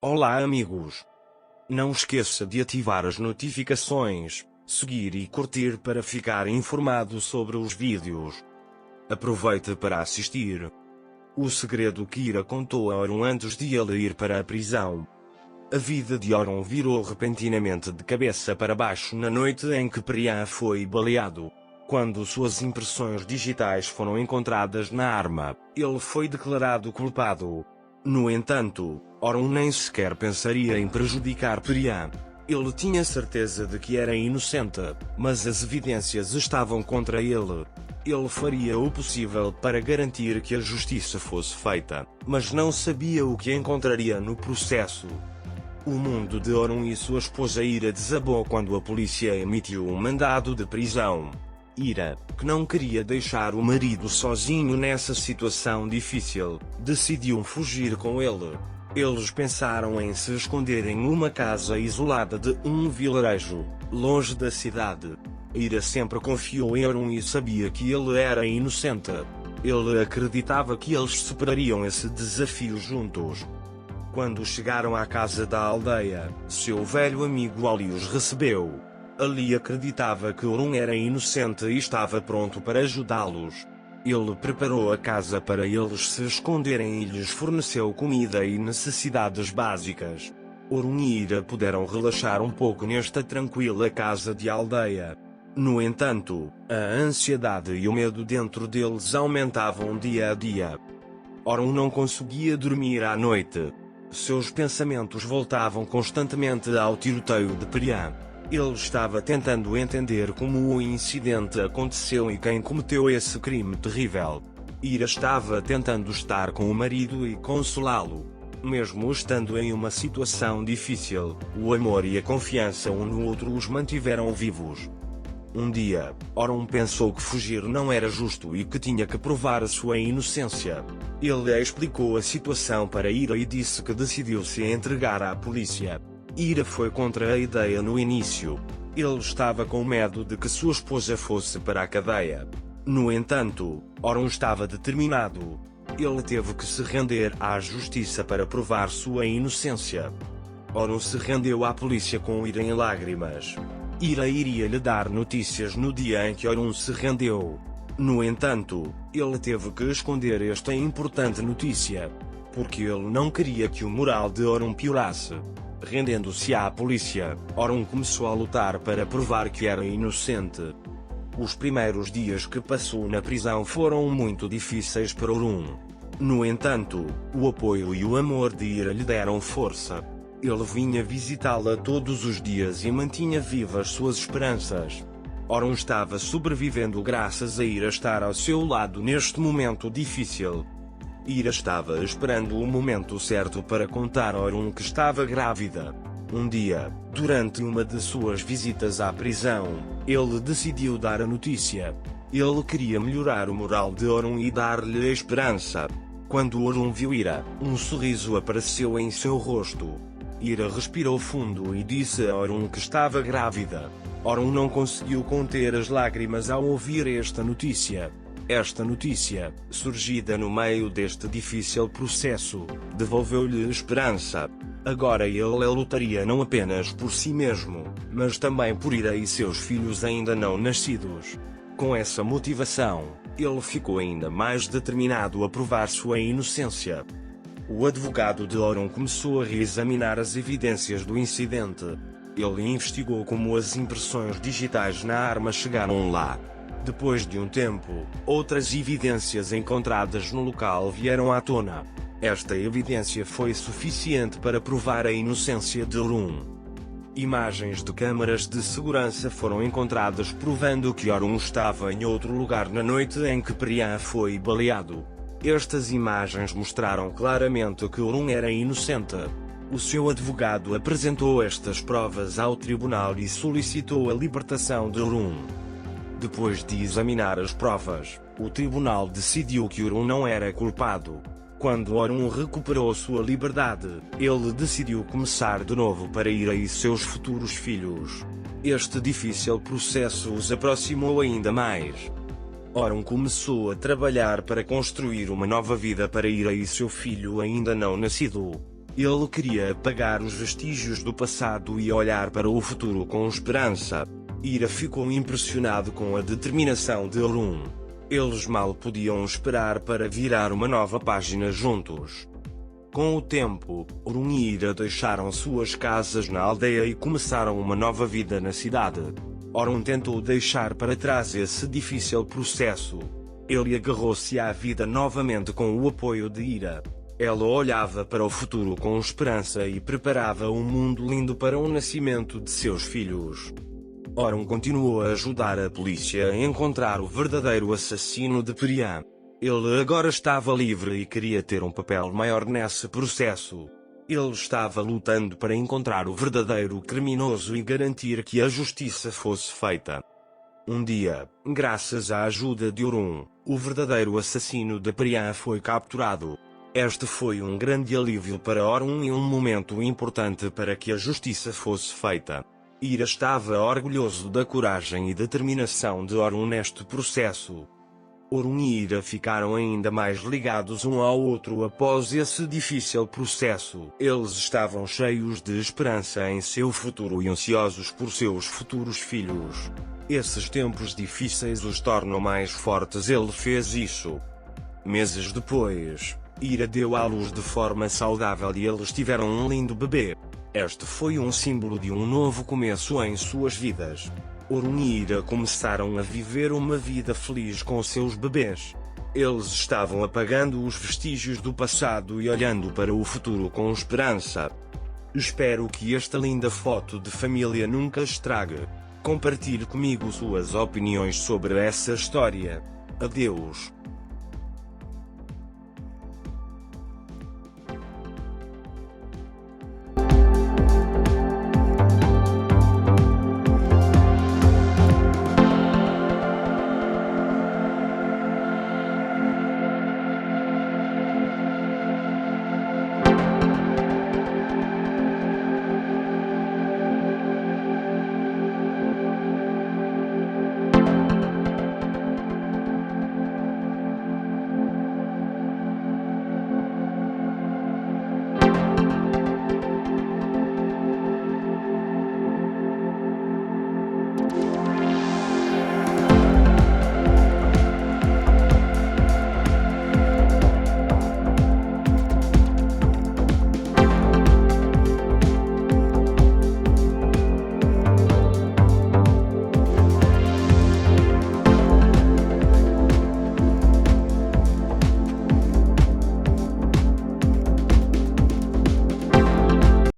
Olá amigos! Não esqueça de ativar as notificações, seguir e curtir para ficar informado sobre os vídeos. Aproveite para assistir. O segredo que Ira contou a Orun antes de ele ir para a prisão. A vida de Orun virou repentinamente de cabeça para baixo na noite em que Priya foi baleado. Quando suas impressões digitais foram encontradas na arma, ele foi declarado culpado. No entanto, Orun nem sequer pensaria em prejudicar Priya. Ele tinha certeza de que era inocente, mas as evidências estavam contra ele. Ele faria o possível para garantir que a justiça fosse feita, mas não sabia o que encontraria no processo. O mundo de Orun e sua esposa Ira desabou quando a polícia emitiu um mandado de prisão. Ira, que não queria deixar o marido sozinho nessa situação difícil, decidiu fugir com ele. Eles pensaram em se esconder em uma casa isolada de um vilarejo, longe da cidade. Ira sempre confiou em Orun e sabia que ele era inocente. Ele acreditava que eles superariam esse desafio juntos. Quando chegaram à casa da aldeia, seu velho amigo Ali os recebeu. Ali acreditava que Orun era inocente e estava pronto para ajudá-los. Ele preparou a casa para eles se esconderem e lhes forneceu comida e necessidades básicas. Orun e Ira puderam relaxar um pouco nesta tranquila casa de aldeia. No entanto, a ansiedade e o medo dentro deles aumentavam dia a dia. Orun não conseguia dormir à noite. Seus pensamentos voltavam constantemente ao tiroteio de Priya. Ele estava tentando entender como o incidente aconteceu e quem cometeu esse crime terrível. Ira estava tentando estar com o marido e consolá-lo. Mesmo estando em uma situação difícil, o amor e a confiança um no outro os mantiveram vivos. Um dia, Orun pensou que fugir não era justo e que tinha que provar a sua inocência. Ele explicou a situação para Ira e disse que decidiu se entregar à polícia. Ira foi contra a ideia no início. Ele estava com medo de que sua esposa fosse para a cadeia. No entanto, Orun estava determinado. Ele teve que se render à justiça para provar sua inocência. Orun se rendeu à polícia com Ira em lágrimas. Ira iria lhe dar notícias no dia em que Orun se rendeu. No entanto, ele teve que esconder esta importante notícia, porque ele não queria que o moral de Orun piorasse. Rendendo-se à polícia, Orun começou a lutar para provar que era inocente. Os primeiros dias que passou na prisão foram muito difíceis para Orun. No entanto, o apoio e o amor de Ira lhe deram força. Ele vinha visitá-la todos os dias e mantinha vivas suas esperanças. Orun estava sobrevivendo graças a Ira estar ao seu lado neste momento difícil. Ira estava esperando o momento certo para contar a Orun que estava grávida. Um dia, durante uma de suas visitas à prisão, ele decidiu dar a notícia. Ele queria melhorar o moral de Orun e dar-lhe a esperança. Quando Orun viu Ira, um sorriso apareceu em seu rosto. Ira respirou fundo e disse a Orun que estava grávida. Orun não conseguiu conter as lágrimas ao ouvir esta notícia. Esta notícia, surgida no meio deste difícil processo, devolveu-lhe esperança. Agora ele lutaria não apenas por si mesmo, mas também por Ira e seus filhos ainda não nascidos. Com essa motivação, ele ficou ainda mais determinado a provar sua inocência. O advogado de Orun começou a reexaminar as evidências do incidente. Ele investigou como as impressões digitais na arma chegaram lá. Depois de um tempo, outras evidências encontradas no local vieram à tona. Esta evidência foi suficiente para provar a inocência de Orun. Imagens de câmaras de segurança foram encontradas provando que Orun estava em outro lugar na noite em que Priya foi baleado. Estas imagens mostraram claramente que Orun era inocente. O seu advogado apresentou estas provas ao tribunal e solicitou a libertação de Orun. Depois de examinar as provas, o tribunal decidiu que Orun não era culpado. Quando Orun recuperou sua liberdade, ele decidiu começar de novo para Ira e seus futuros filhos. Este difícil processo os aproximou ainda mais. Orun começou a trabalhar para construir uma nova vida para Ira e seu filho ainda não nascido. Ele queria apagar os vestígios do passado e olhar para o futuro com esperança. Ira ficou impressionado com a determinação de Orun. Eles mal podiam esperar para virar uma nova página juntos. Com o tempo, Orun e Ira deixaram suas casas na aldeia e começaram uma nova vida na cidade. Orun tentou deixar para trás esse difícil processo. Ele agarrou-se à vida novamente com o apoio de Ira. Ela olhava para o futuro com esperança e preparava um mundo lindo para o nascimento de seus filhos. Orun continuou a ajudar a polícia a encontrar o verdadeiro assassino de Periam. Ele agora estava livre e queria ter um papel maior nesse processo. Ele estava lutando para encontrar o verdadeiro criminoso e garantir que a justiça fosse feita. Um dia, graças à ajuda de Orun, o verdadeiro assassino de Periam foi capturado. Este foi um grande alívio para Orun e um momento importante para que a justiça fosse feita. Ira estava orgulhoso da coragem e determinação de Orun neste processo. Orun e Ira ficaram ainda mais ligados um ao outro após esse difícil processo. Eles estavam cheios de esperança em seu futuro e ansiosos por seus futuros filhos. Esses tempos difíceis os tornam mais fortes. Ele fez isso. Meses depois, Ira deu à luz de forma saudável e eles tiveram um lindo bebê. Este foi um símbolo de um novo começo em suas vidas. Orun e Ira começaram a viver uma vida feliz com seus bebês. Eles estavam apagando os vestígios do passado e olhando para o futuro com esperança. Espero que esta linda foto de família nunca estrague. Compartilhe comigo suas opiniões sobre essa história. Adeus.